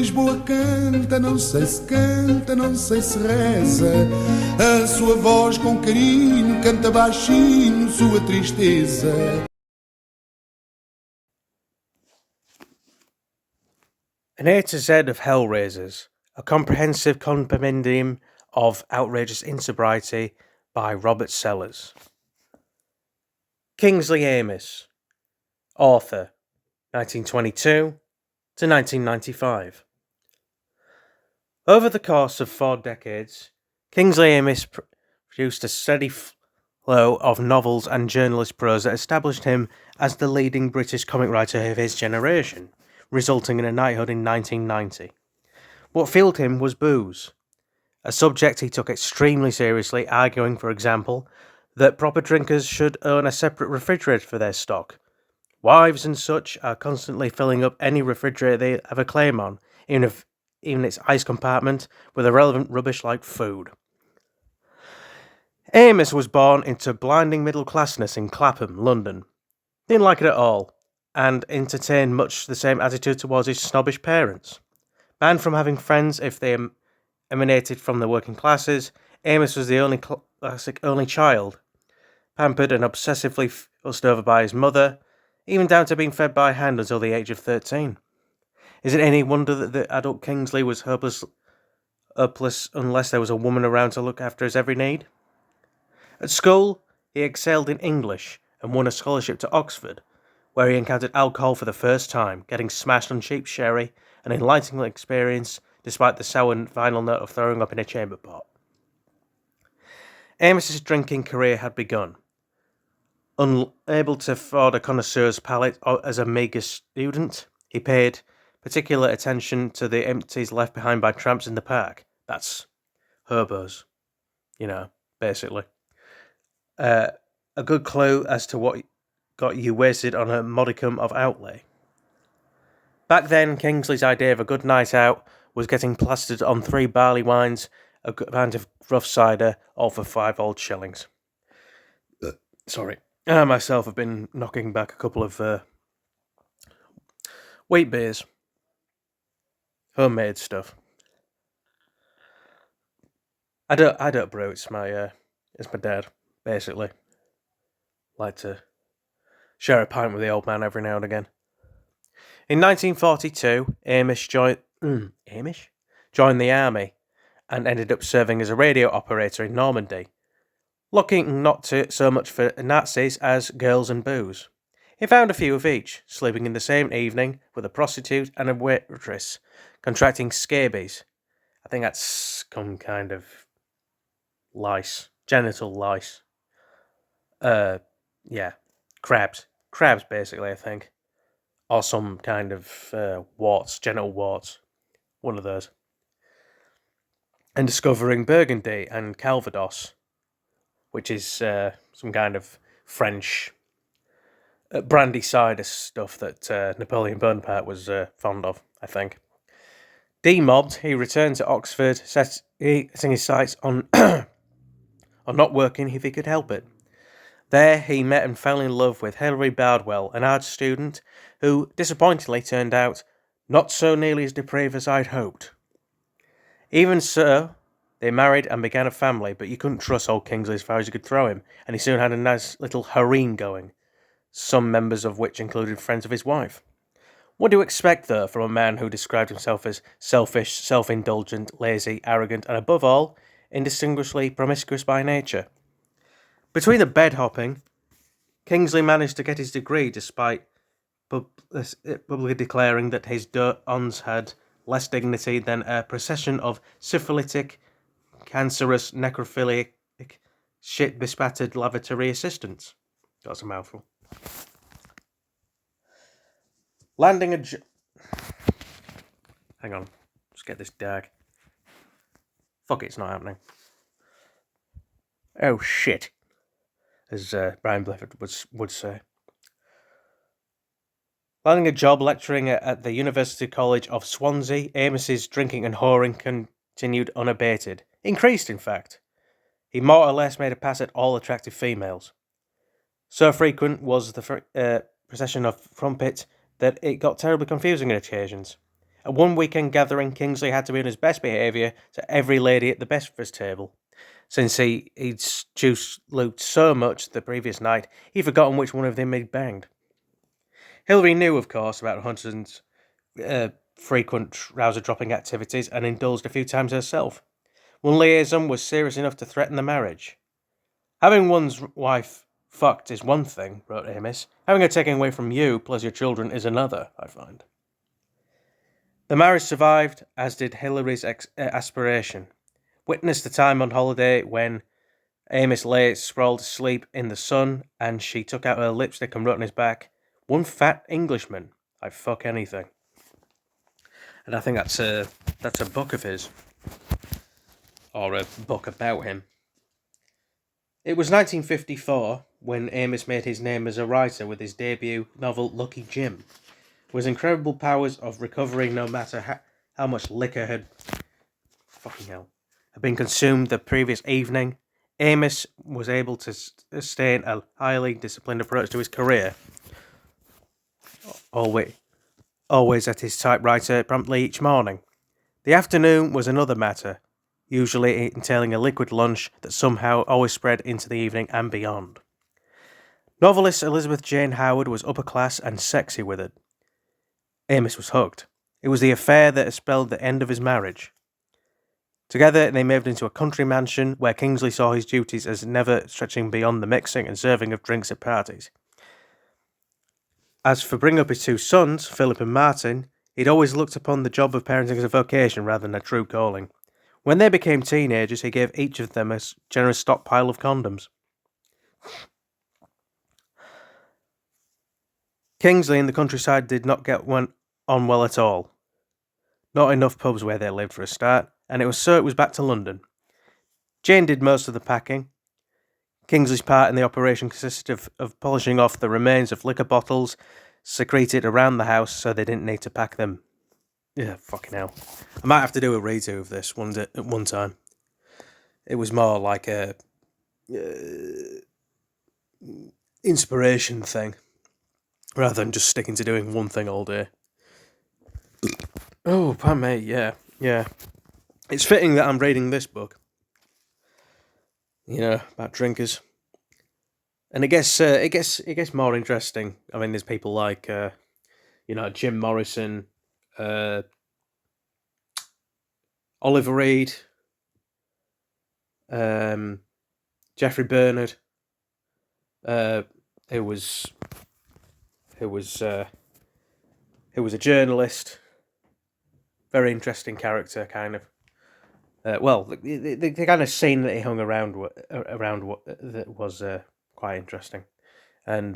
Lisboa canta, não sei se canta, não sei se reza. A sua voz com carinho canta baixinho sua tristeza. An A to Z of Hellraisers, a comprehensive compendium of outrageous insobriety by Robert Sellers. Kingsley Amis, author, 1922 to 1995. Over the course of 4 decades, Kingsley Amis produced a steady flow of novels and journalist prose that established him as the leading British comic writer of his generation, resulting in a knighthood in 1990. What fueled him was booze, a subject he took extremely seriously, arguing, for example, that proper drinkers should own a separate refrigerator for their stock. Wives and such are constantly filling up any refrigerator they have a claim on, even its ice compartment, with irrelevant rubbish like food. Amis was born into blinding middle-classness in Clapham, London. Didn't like it at all, and entertained much the same attitude towards his snobbish parents. Banned from having friends if they emanated from the working classes, Amis was the only child, pampered and obsessively fussed over by his mother, even down to being fed by hand until the age of 13. Is it any wonder that the adult Kingsley was hopeless unless there was a woman around to look after his every need? At school, he excelled in English and won a scholarship to Oxford, where he encountered alcohol for the first time, getting smashed on cheap sherry, an enlightening experience despite the sour final note of throwing up in a chamber pot. Amis's drinking career had begun. Unable to afford a connoisseur's palate as a meagre student, he paid particular attention to the empties left behind by tramps in the park. That's hobos, basically. A good clue as to what got you wasted on a modicum of outlay. Back then, Kingsley's idea of a good night out was getting plastered on 3 barley wines, a pint of rough cider, all for 5 old shillings. Sorry. I myself have been knocking back a couple of wheat beers. Homemade stuff. I don't brew, it's my dad, basically. Like to share a pint with the old man every now and again. In 1942, Amish joined the army and ended up serving as a radio operator in Normandy, looking not so much for Nazis as girls and booze. He found a few of each, sleeping in the same evening with a prostitute and a waitress, contracting scabies. I think that's some kind of lice, genital lice. Crabs. Crabs, basically, I think. Or some kind of warts, genital warts. One of those. And discovering Burgundy and Calvados, which is some kind of French brandy cider stuff that Napoleon Bonaparte was fond of, I think. Demobbed, he returned to Oxford, setting his sights on on not working if he could help it. There he met and fell in love with Hilary Bardwell, an art student who, disappointingly, turned out not so nearly as depraved as I'd hoped. Even so, they married and began a family, but you couldn't trust old Kingsley as far as you could throw him, and he soon had a nice little harem going, some members of which included friends of his wife. What do you expect, though, from a man who described himself as selfish, self-indulgent, lazy, arrogant, and above all, indistinguishably promiscuous by nature? Between the bed hopping, Kingsley managed to get his degree despite publicly declaring that his dons had less dignity than a procession of syphilitic, cancerous, necrophilic, shit-bespattered lavatory assistants. That's a mouthful. Landing a Hang on, let's get this dag. Fuck it, it's not happening. Oh shit, as Brian Blifford would say. Landing a job lecturing at the University College of Swansea, Amis's drinking and whoring continued unabated. Increased, in fact. He more or less made a pass at all attractive females. So frequent was the procession of frumpet that it got terribly confusing on occasions. At one weekend gathering, Kingsley had to be on his best behaviour to every lady at the breakfast table. Since he'd juiced Luke so much the previous night, he'd forgotten which one of them he'd banged. Hilary knew, of course, about Hunson's frequent trouser-dropping activities and indulged a few times herself. One liaison was serious enough to threaten the marriage. Having one's wife fucked is one thing, wrote Amos. Having her taken away from you, plus your children, is another, I find. The marriage survived, as did Hilary's aspiration. Witness the time on holiday when Amos lay sprawled asleep in the sun and she took out her lipstick and wrote on his back, "One fat Englishman. I fuck anything." And I think that's a book of his. Or a book about him. It was 1954 when Amos made his name as a writer with his debut novel Lucky Jim. With his incredible powers of recovery no matter how much liquor had been consumed the previous evening, Amos was able to sustain a highly disciplined approach to his career. Always at his typewriter promptly each morning. The afternoon was another matter, usually entailing a liquid lunch that somehow always spread into the evening and beyond. Novelist Elizabeth Jane Howard was upper class and sexy with it. Amos was hooked. It was the affair that spelled the end of his marriage. Together, they moved into a country mansion where Kingsley saw his duties as never stretching beyond the mixing and serving of drinks at parties. As for bringing up his two sons, Philip and Martin, he'd always looked upon the job of parenting as a vocation rather than a true calling. When they became teenagers, he gave each of them a generous stockpile of condoms. Kingsley in the countryside did not get on well at all. Not enough pubs where they lived for a start, and it was back to London. Jane did most of the packing. Kingsley's part in the operation consisted of polishing off the remains of liquor bottles secreted around the house so they didn't need to pack them. Yeah, fucking hell. I might have to do a redo of this at one time. It was more like a inspiration thing, rather than just sticking to doing one thing all day. Oh, pardon me, yeah. It's fitting that I'm reading this book. About drinkers. And it gets more interesting. I mean, there's people like, Jim Morrison, Oliver Reed, Jeffrey Bernard, who was a journalist, very interesting character, kind of. The kind of scene that he hung around that was quite interesting, and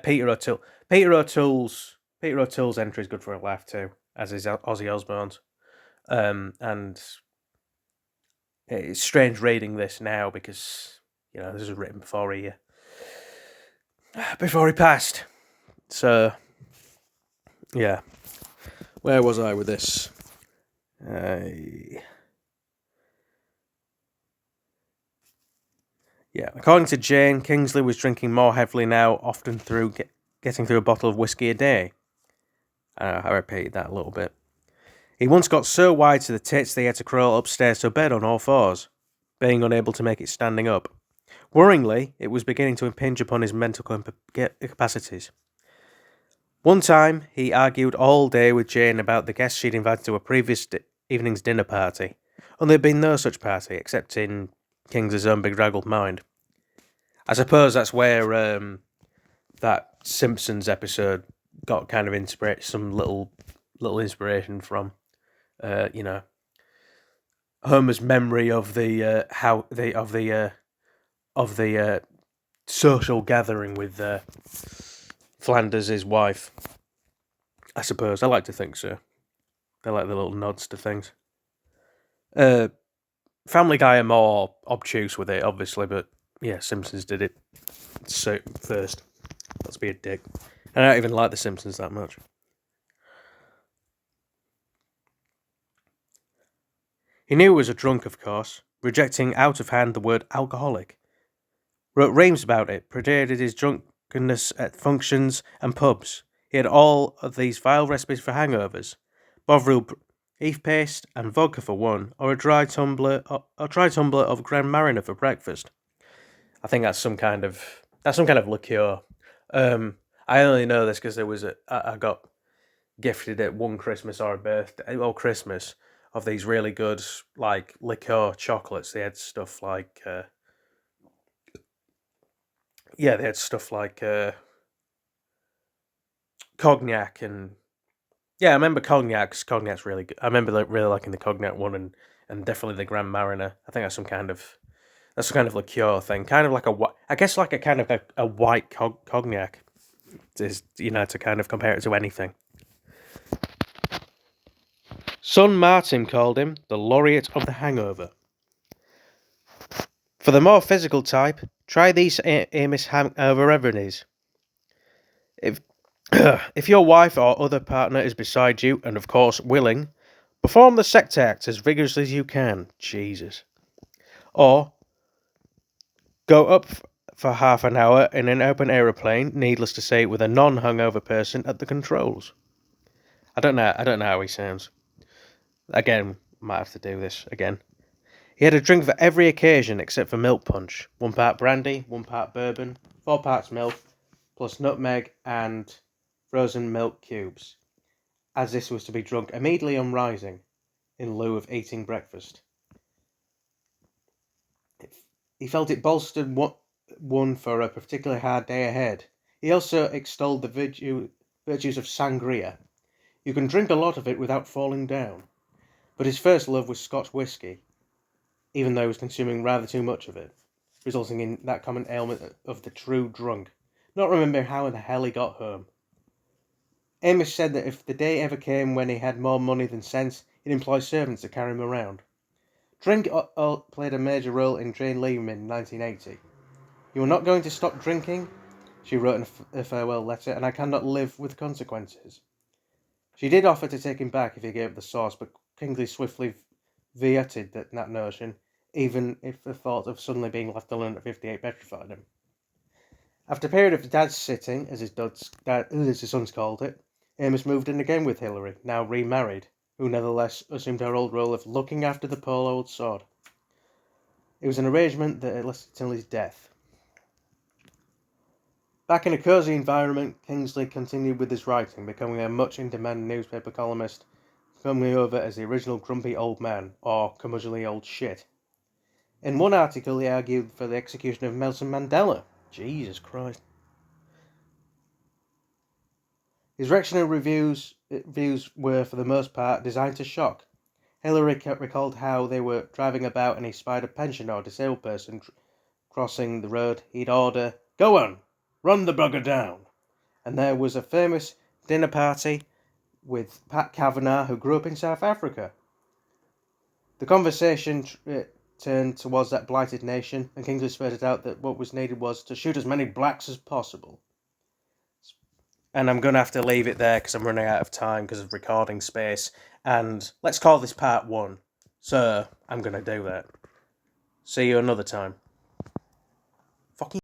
Peter O'Toole. Peter O'Toole's entry is good for a laugh too, as is Ozzy Osbourne's. And it's strange reading this now because this was written before he passed. So yeah, where was I with this? Yeah, according to Jane, Kingsley was drinking more heavily now, often through getting through a bottle of whiskey a day. I repeated that a little bit. He once got so wide to the tits that he had to crawl upstairs to bed on all fours, being unable to make it standing up. Worryingly, it was beginning to impinge upon his mental capacities. One time, he argued all day with Jane about the guests she'd invited to a previous evening's dinner party, and there had been no such party, except in Kingsley's own bedraggled mind. I suppose that's where that Simpsons episode got kind of some little inspiration from. Homer's memory of the social gathering with Flanders, his wife. I suppose I like to think so. They like the little nods to things. Family Guy are more obtuse with it, obviously, but yeah, Simpsons did it first. Let's be a dick. And I don't even like the Simpsons that much. He knew he was a drunk, of course, rejecting out of hand the word alcoholic. Wrote reams about it, paraded his drunkenness at functions and pubs. He had all of these vile recipes for hangovers. Bovril beef paste and vodka for one, or a dry tumbler of Grand Marnier for breakfast. I think that's some kind of liqueur. I only know this because I got gifted at one Christmas or a birthday or Christmas of these really good like liqueur chocolates. They had stuff like they had stuff like cognac and I remember cognac. 'Cause cognac's really good. I remember really liking the cognac one and definitely the Grand Marnier. I think that's some kind of liqueur thing, kind of like I guess like a kind of a white cognac. Is to kind of compare it to anything. Son Martin called him the laureate of the hangover. For the more physical type, try these Amos hangover remedies. If your wife or other partner is beside you, and of course willing, perform the sex act as vigorously as you can. Jesus. Or go up for half an hour in an open aeroplane, needless to say, with a non-hungover person at the controls. I don't know how he sounds. Again, might have to do this again. He had a drink for every occasion except for milk punch. 1 part brandy, 1 part bourbon, 4 parts milk, plus nutmeg and frozen milk cubes, as this was to be drunk immediately on rising, in lieu of eating breakfast. He felt it bolstered one for a particularly hard day ahead. He also extolled the virtues of sangria. You can drink a lot of it without falling down. But his first love was Scotch whisky, even though he was consuming rather too much of it, resulting in that common ailment of the true drunk, not remembering how the hell he got home. Amos said that if the day ever came when he had more money than sense, he'd employ servants to carry him around. Drink played a major role in Jane leaving him in 1980. You are not going to stop drinking, she wrote in a farewell letter, and I cannot live with consequences. She did offer to take him back if he gave the source, but Kingsley swiftly vetoed that notion, even if the thought of suddenly being left alone at 58 petrified him. After a period of dad-sitting, as his sons called it, Amos moved in again with Hillary, now remarried, who nevertheless assumed her old role of looking after the poor old sod. It was an arrangement that lasted till his death. Back in a cosy environment, Kingsley continued with his writing, becoming a much-in-demand newspaper columnist, coming over as the original grumpy old man, or curmudgeonly old shit. In one article, he argued for the execution of Nelson Mandela. Jesus Christ. His reactionary views were, for the most part, designed to shock. Hillary recalled how they were driving about and he spied a pensioner or disabled person crossing the road. He'd order, "Go on, run the bugger down." And there was a famous dinner party with Pat Kavanagh, who grew up in South Africa. The conversation turned towards that blighted nation, and Kingsley spurted out that what was needed was to shoot as many blacks as possible. And I'm going to have to leave it there because I'm running out of time because of recording space. And let's call this part 1. So I'm going to do that. See you another time. Fucking